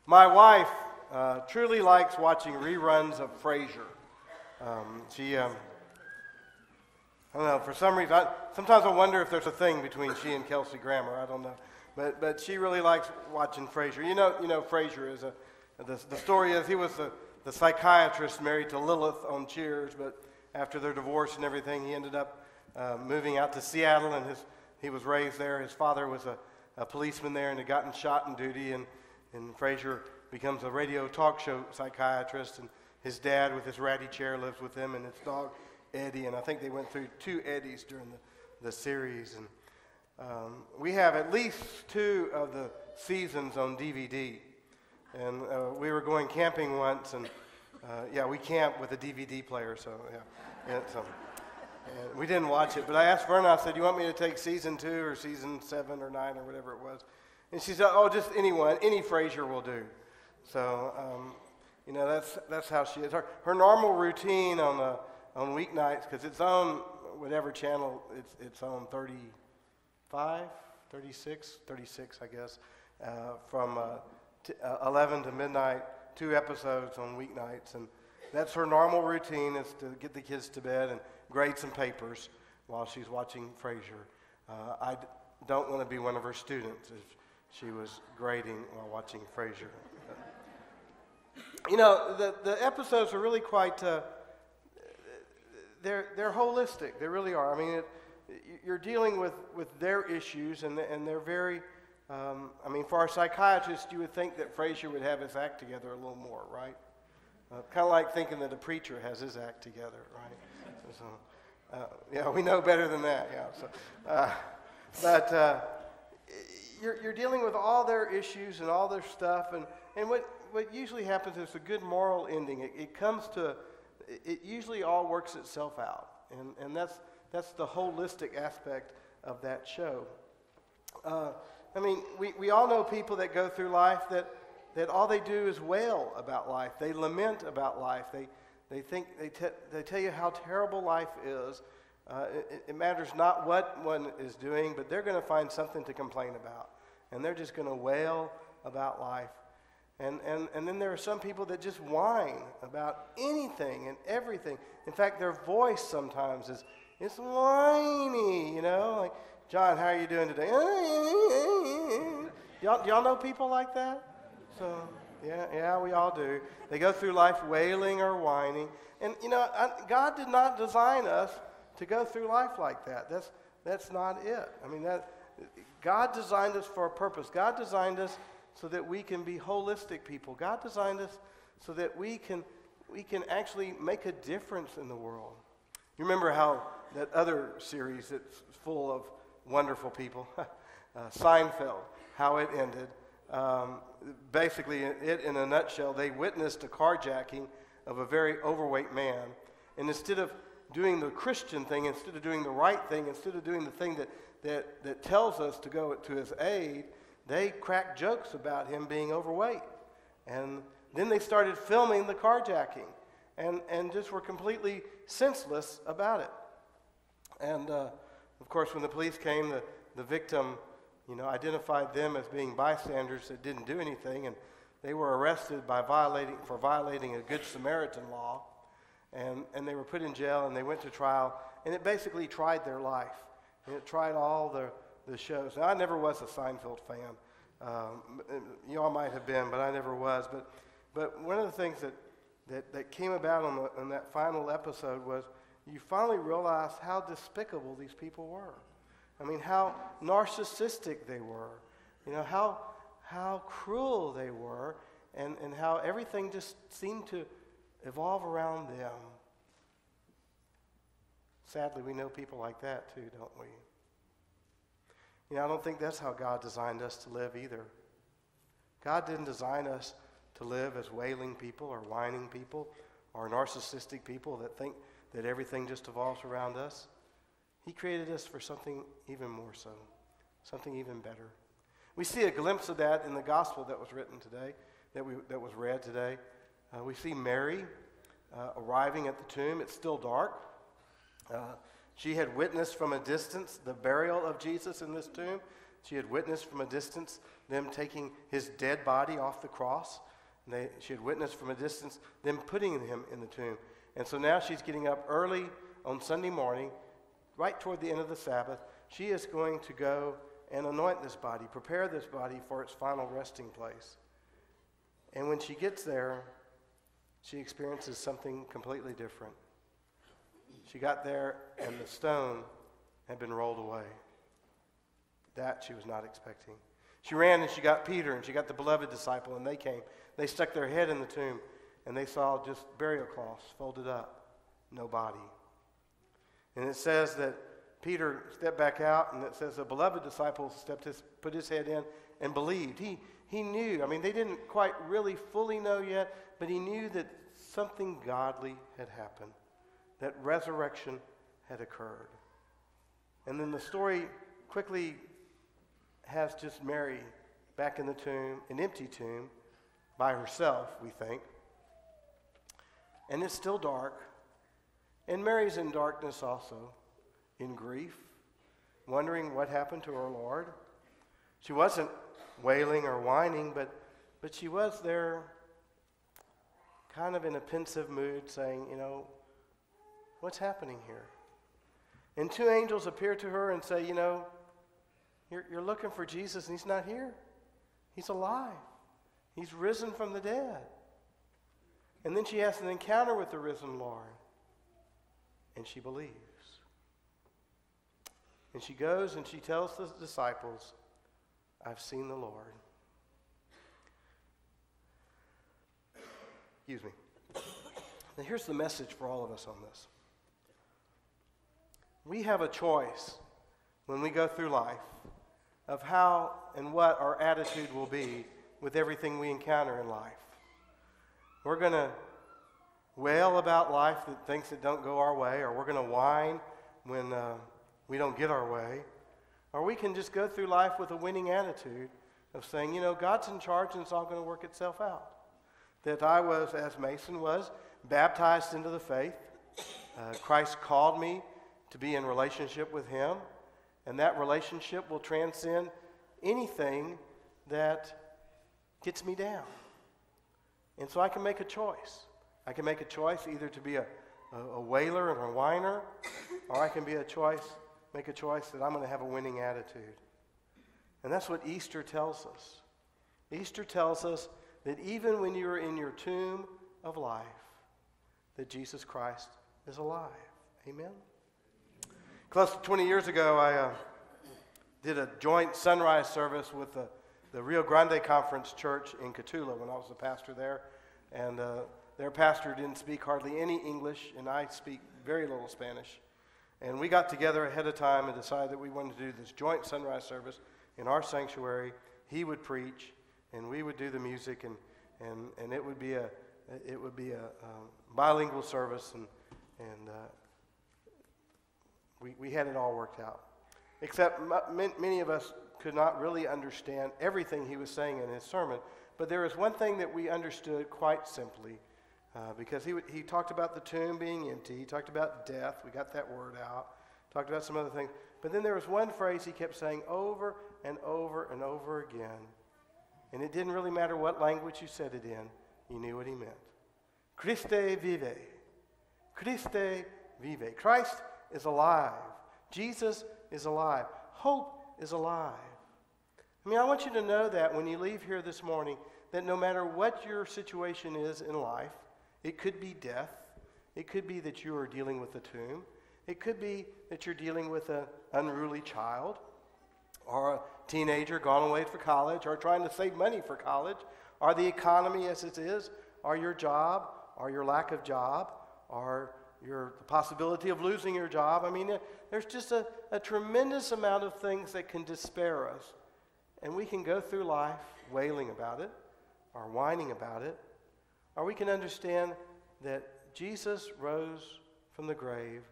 My wife truly likes watching reruns of Frasier. I don't know, for some reason, sometimes I wonder if there's a thing between she and Kelsey Grammer. I don't know. But she really likes watching Frasier. You know Frasier is the story is he was the psychiatrist married to Lilith on Cheers, but after their divorce and everything, he ended up moving out to Seattle, and he was raised there. His father was a policeman there and had gotten shot in duty, and Frasier becomes a radio talk show psychiatrist, and his dad with his ratty chair lives with him and his dog Eddie, and I think they went through 2 Eddies during the series. And we have at least 2 of the seasons on DVD. And we were going camping once, and we camped with a DVD player, so yeah. And we didn't watch it, but I asked Verna, I said, you want me to take season 2 or season 7 or 9 or whatever it was? And she said, oh, just any Frasier will do. So, that's how she is. Her normal routine on weeknights, because it's on whatever channel it's on, 35, 36, I guess, from 11 to midnight, 2 episodes on weeknights. And that's her normal routine, is to get the kids to bed and grade some papers while she's watching Frasier. I don't want to be one of her students if she was grading while watching Frasier. The episodes are really quite... They're holistic. They really are. I mean, you're dealing with their issues, and they're very. For our psychiatrist, you would think that Frasier would have his act together a little more, right? Kind of like thinking that a preacher has his act together, right? So, we know better than that. Yeah. But you're dealing with all their issues and all their stuff, and what usually happens is a good moral ending. It usually all works itself out, and that's the holistic aspect of that show. We all know people that go through life that all they do is wail about life. They lament about life. They tell you how terrible life is. It matters not what one is doing, but they're going to find something to complain about, and they're just going to wail about life. And then there are some people that just whine about anything and everything. In fact, their voice sometimes is whiny, like, John, how are you doing today? Y'all know people like that? So, yeah, we all do. They go through life wailing or whining. And, God did not design us to go through life like that. That's not it. God designed us for a purpose. God designed us so that we can be holistic people. God designed us so that we can actually make a difference in the world. You remember how that other series that's full of wonderful people, Seinfeld, how it ended. Basically, in a nutshell, they witnessed a carjacking of a very overweight man. And instead of doing the Christian thing, instead of doing the right thing, instead of doing the thing that tells us to go to his aid, they cracked jokes about him being overweight. And then they started filming the carjacking and just were completely senseless about it. And, of course, when the police came, the victim, identified them as being bystanders that didn't do anything, and they were arrested for violating a Good Samaritan law, and they were put in jail, and they went to trial, and it basically tried their life. And it tried all the shows. Now, I never was a Seinfeld fan. Y'all might have been, but I never was. But one of the things that came about on that final episode was you finally realized how despicable these people were. How narcissistic they were. How cruel they were, and how everything just seemed to evolve around them. Sadly, we know people like that too, don't we? I don't think that's how God designed us to live either. God didn't design us to live as wailing people or whining people or narcissistic people that think that everything just evolves around us. He created us for something even more so, something even better. We see a glimpse of that in the gospel that was written today, that was read today. We see Mary arriving at the tomb. It's still dark. She had witnessed from a distance the burial of Jesus in this tomb. She had witnessed from a distance them taking his dead body off the cross. And she had witnessed from a distance them putting him in the tomb. And so now she's getting up early on Sunday morning, right toward the end of the Sabbath. She is going to go and anoint this body, prepare this body for its final resting place. And when she gets there, she experiences something completely different. She got there and the stone had been rolled away. That she was not expecting. She ran and she got Peter and she got the beloved disciple, and they came. They stuck their head in the tomb and they saw just burial cloths folded up, no body. And it says that Peter stepped back out, and it says the beloved disciple put his head in and believed. He knew. I mean, they didn't quite really fully know yet, but he knew that something godly had happened, that resurrection had occurred. And then the story quickly has just Mary back in the tomb, an empty tomb, by herself, we think. And it's still dark. And Mary's in darkness also, in grief, wondering what happened to her Lord. She wasn't wailing or whining, but she was there kind of in a pensive mood, saying, what's happening here? And two angels appear to her and say, you're looking for Jesus, and he's not here. He's alive. He's risen from the dead. And then she has an encounter with the risen Lord, and she believes. And she goes and she tells the disciples, I've seen the Lord. Excuse me. Now here's the message for all of us on this. We have a choice when we go through life of how and what our attitude will be with everything we encounter in life. We're going to wail about life, that things that don't go our way, or we're going to whine when we don't get our way. Or we can just go through life with a winning attitude of saying, God's in charge and it's all going to work itself out. That I was, as Mason was, baptized into the faith. Christ called me to be in relationship with him, and that relationship will transcend anything that gets me down. And so I can make a choice. I can make a choice either to be a wailer and a whiner, or I can make a choice that I'm going to have a winning attitude. And that's what Easter tells us. Easter tells us that even when you're in your tomb of life, that Jesus Christ is alive. Amen? Close to 20 years ago, I did a joint sunrise service with the Rio Grande Conference Church in Cotulla when I was the pastor there. And their pastor didn't speak hardly any English, and I speak very little Spanish. And we got together ahead of time and decided that we wanted to do this joint sunrise service in our sanctuary. He would preach, and we would do the music, and it would be a bilingual service, and we had it all worked out. Except many of us could not really understand everything he was saying in his sermon, but there is one thing that we understood quite simply, because he talked about the tomb being empty, he talked about death, we got that word out, talked about some other things, but then there was one phrase he kept saying over and over and over again, and it didn't really matter what language you said it in, you knew what he meant. Christe vive. Christe vive. Christ is alive. Jesus is alive. Hope is alive. I mean, I want you to know that when you leave here this morning, that no matter what your situation is in life, it could be death, it could be that you are dealing with a tomb, it could be that you're dealing with an unruly child, or a teenager gone away for college, or trying to save money for college, or the economy as it is, or your job, or your lack of job, or the possibility of losing your job. I mean, there's just a tremendous amount of things that can despair us. And we can go through life wailing about it, or whining about it, or we can understand that Jesus rose from the grave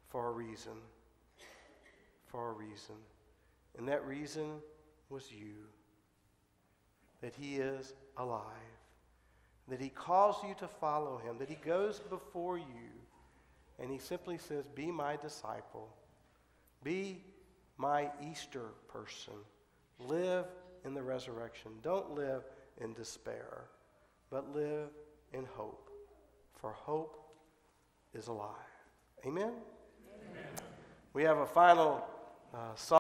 for a reason. For a reason. And that reason was you. That he is alive. That he calls you to follow him. That he goes before you. And he simply says, be my disciple. Be my Easter person. Live in the resurrection. Don't live in despair, but live in hope. For hope is alive. Amen? Amen. We have a final song.